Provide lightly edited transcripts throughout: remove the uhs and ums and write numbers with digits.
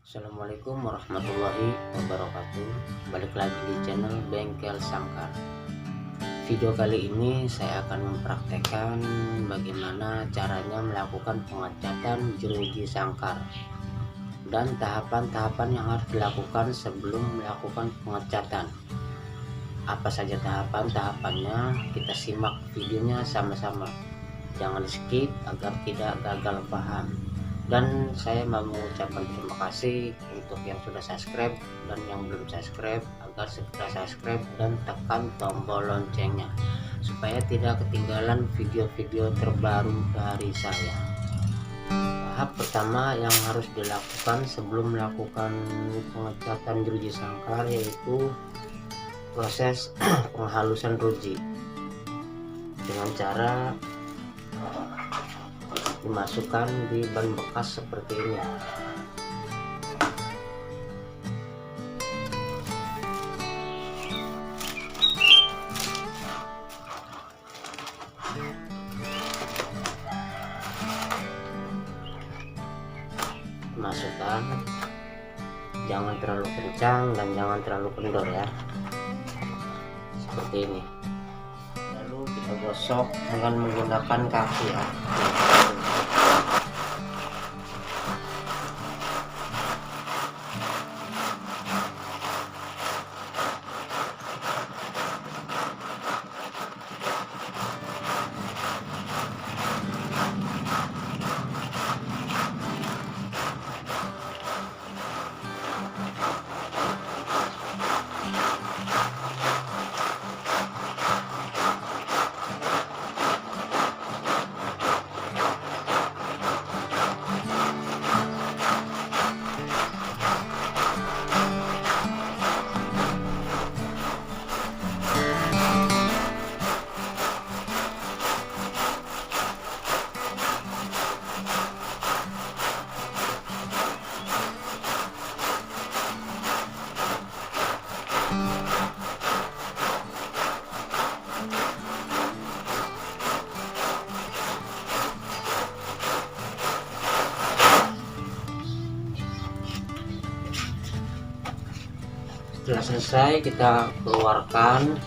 Assalamualaikum warahmatullahi wabarakatuh. Balik lagi di channel Bengkel Sangkar. Video kali ini saya akan mempraktekkan bagaimana caranya melakukan pengecatan jeruji sangkar dan tahapan-tahapan yang harus dilakukan sebelum melakukan pengecatan. Apa saja tahapan-tahapannya, kita simak videonya sama-sama. Jangan skip agar tidak gagal paham. Dan saya mau mengucapkan terima kasih untuk yang sudah subscribe dan yang belum subscribe agar segera subscribe dan tekan tombol loncengnya supaya tidak ketinggalan video-video terbaru dari saya. Tahap pertama yang harus dilakukan sebelum melakukan pengecatan jeruji sangkar yaitu proses penghalusan jeruji dengan cara dimasukkan di ban bekas seperti ini. Masukkan, jangan terlalu kencang dan jangan terlalu kendor ya, seperti ini. Lalu kita gosok dengan menggunakan kaki ya. Setelah selesai kita keluarkan.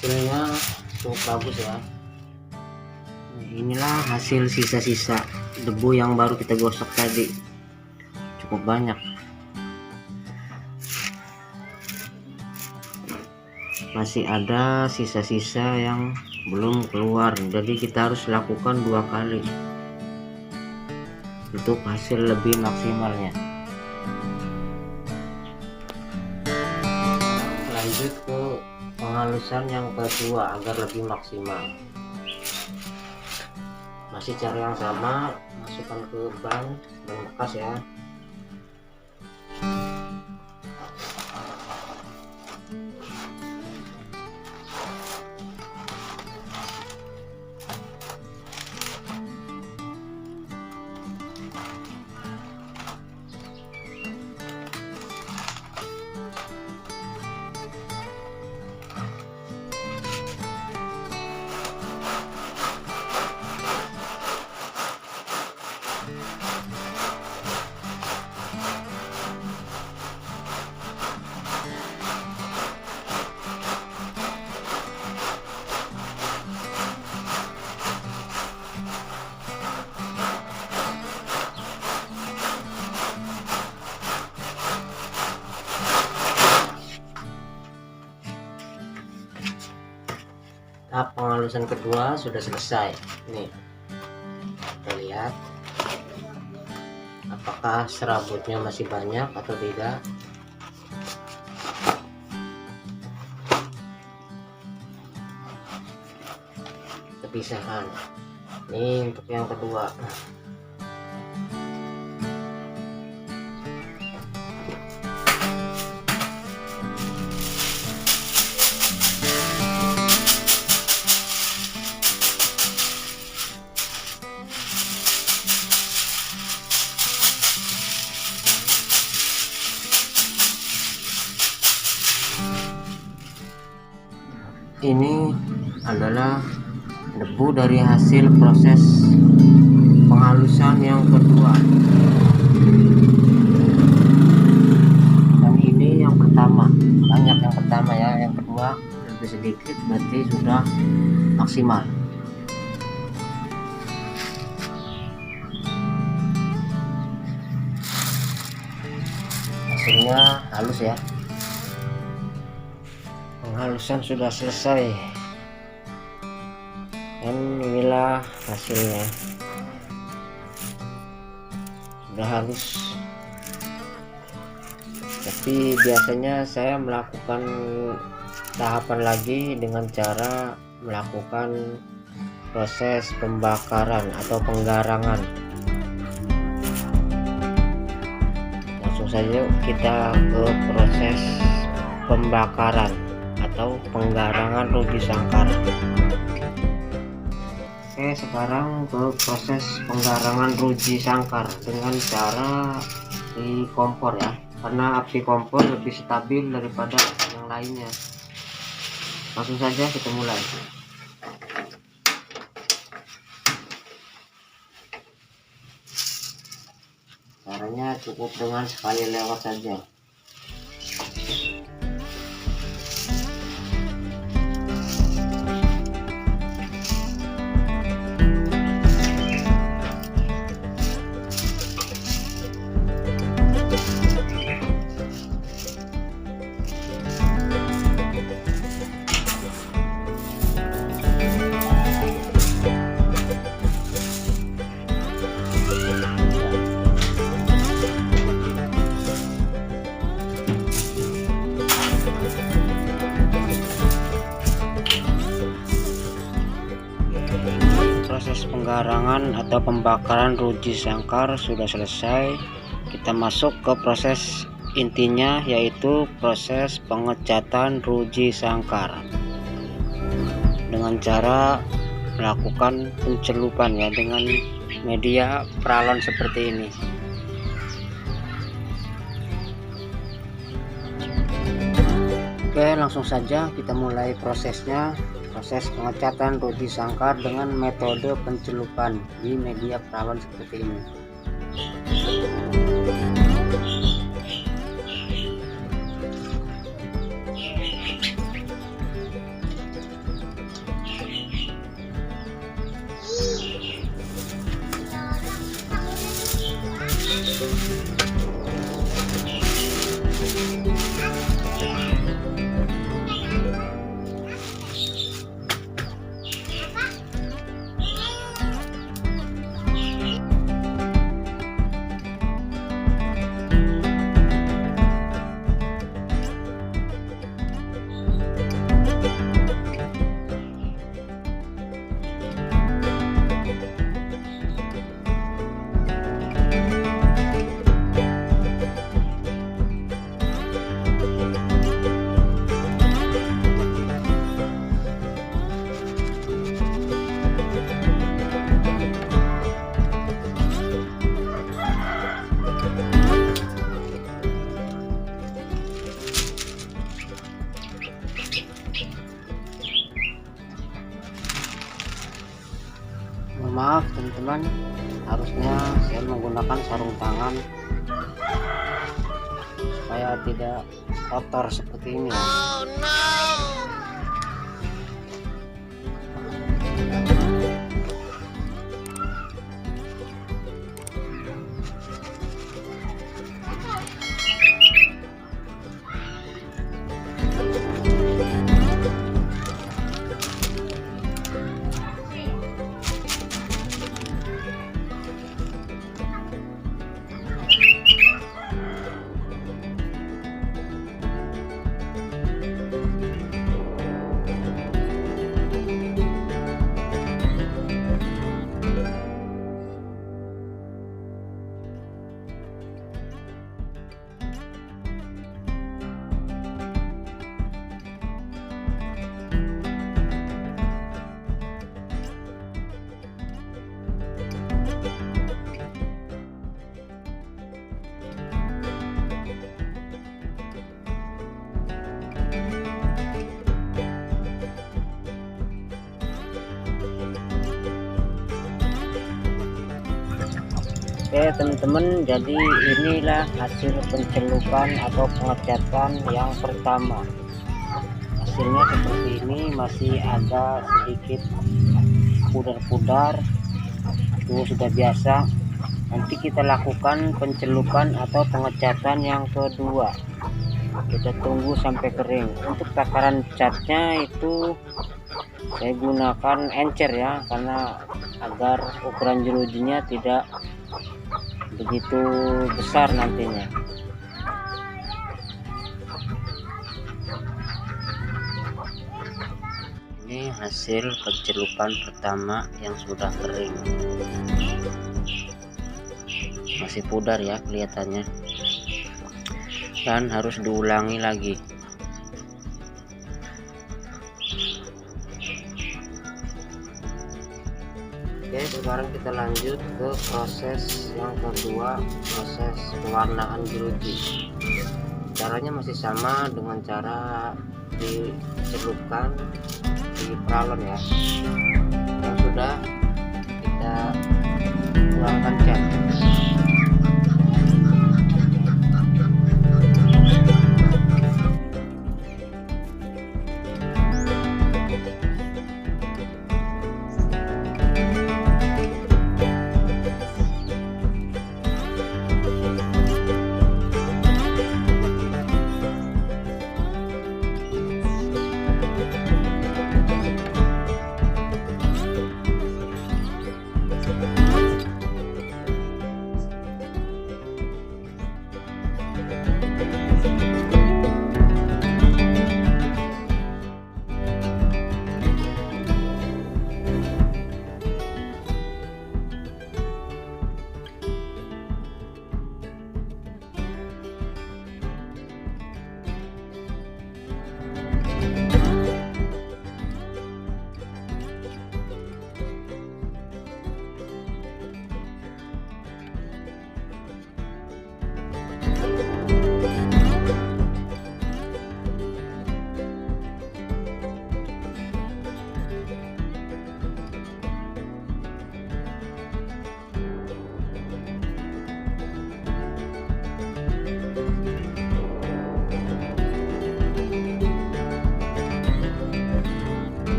Hasilnya cukup bagus ya. Inilah hasil sisa-sisa debu yang baru kita gosok tadi, cukup banyak. Masih ada sisa-sisa yang belum keluar, jadi kita harus lakukan 2 kali untuk hasil lebih maksimalnya. Lanjut ke penghalusan yang kedua agar lebih maksimal. Masih cara yang sama, masukkan ke ban bekas ya. Tahap penghalusan kedua sudah selesai. Nih, kita lihat apakah serabutnya masih banyak atau tidak. terpisahkan. Ini untuk yang kedua. Ini adalah debu dari hasil proses penghalusan yang kedua, dan ini yang pertama. Banyak yang pertama ya, yang kedua lebih sedikit, berarti sudah maksimal. Hasilnya halus ya. Penghalusan sudah selesai, dan inilah hasilnya, sudah halus. Tapi biasanya saya melakukan tahapan lagi dengan cara melakukan proses pembakaran atau penggarangan. Langsung saja kita ke proses pembakaran atau penggarangan ruji sangkar. Oke, sekarang ke proses penggarangan ruji sangkar dengan cara di kompor ya, karena api kompor lebih stabil daripada yang lainnya. Langsung saja kita mulai. Caranya cukup dengan sekali lewat saja. Proses penggarangan atau pembakaran ruji sangkar sudah selesai. Kita masuk ke proses intinya, yaitu proses pengecatan ruji sangkar dengan cara melakukan pencelupan ya, dengan media pralon seperti ini. Oke, langsung saja kita mulai prosesnya. Proses pengecatan ruji sangkar dengan metode pencelupan di media pralon seperti ini. Maaf teman-teman, harusnya saya menggunakan sarung tangan supaya tidak kotor seperti ini ya. Oh no. Oke teman-teman, jadi inilah hasil pencelupan atau pengecatan yang pertama. Hasilnya seperti ini, masih ada sedikit pudar-pudar, itu sudah biasa. Nanti kita lakukan pencelupan atau pengecatan yang kedua, kita tunggu sampai kering. Untuk takaran catnya itu saya gunakan encer ya, karena agar ukuran jerujinya tidak begitu besar nantinya. Ini hasil pencelupan pertama yang sudah kering, masih pudar ya kelihatannya, dan harus diulangi lagi. Oke, sekarang kita lanjut ke proses yang kedua, proses pewarnaan jeruji. Caranya masih sama dengan cara dicelupkan di pralon ya, yang sudah kita tuangkan cat.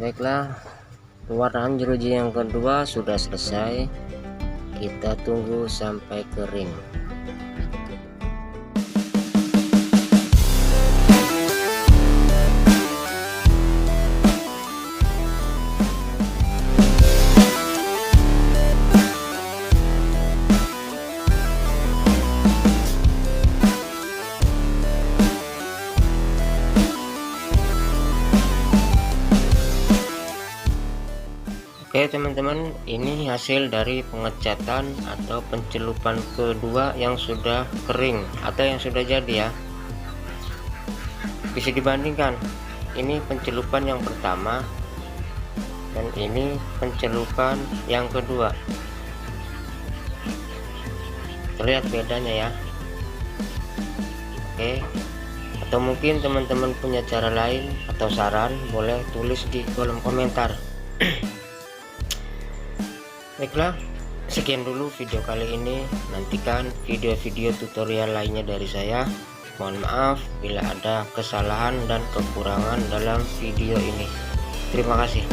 Baiklah, pewarnaan jeruji yang kedua sudah selesai. Kita tunggu sampai kering. Oke teman-teman, ini hasil dari pengecatan atau pencelupan kedua yang sudah kering atau yang sudah jadi ya. Bisa dibandingkan, ini pencelupan yang pertama dan ini pencelupan yang kedua. Terlihat bedanya ya. Oke, atau mungkin teman-teman punya cara lain atau saran, boleh tulis di kolom komentar. Baiklah, sekian dulu video kali ini. Nantikan video-video tutorial lainnya dari saya. Mohon maaf bila ada kesalahan dan kekurangan dalam video ini. Terima kasih.